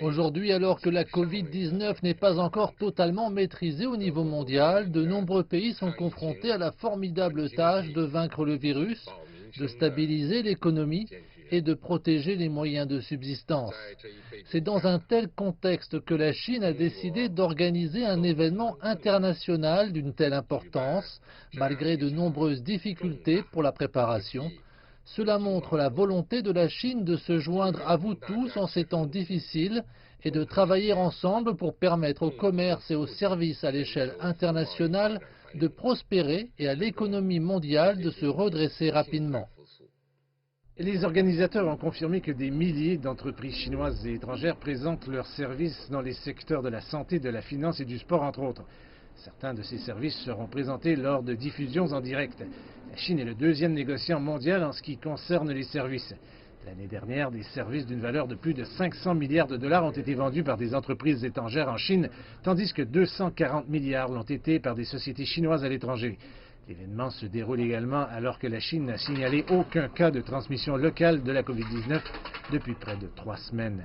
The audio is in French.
Aujourd'hui, alors que la Covid-19 n'est pas encore totalement maîtrisée au niveau mondial, de nombreux pays sont confrontés à la formidable tâche de vaincre le virus, de stabiliser l'économie et de protéger les moyens de subsistance. C'est dans un tel contexte que la Chine a décidé d'organiser un événement international d'une telle importance, malgré de nombreuses difficultés pour la préparation. Cela montre la volonté de la Chine de se joindre à vous tous en ces temps difficiles et de travailler ensemble pour permettre au commerce et aux services à l'échelle internationale de prospérer et à l'économie mondiale de se redresser rapidement. Les organisateurs ont confirmé que des milliers d'entreprises chinoises et étrangères présentent leurs services dans les secteurs de la santé, de la finance et du sport, entre autres. Certains de ces services seront présentés lors de diffusions en direct. La Chine est le deuxième négociant mondial en ce qui concerne les services. L'année dernière, des services d'une valeur de plus de 500 milliards de dollars ont été vendus par des entreprises étrangères en Chine, tandis que 240 milliards l'ont été par des sociétés chinoises à l'étranger. L'événement se déroule également alors que la Chine n'a signalé aucun cas de transmission locale de la COVID-19 depuis près de 3 semaines.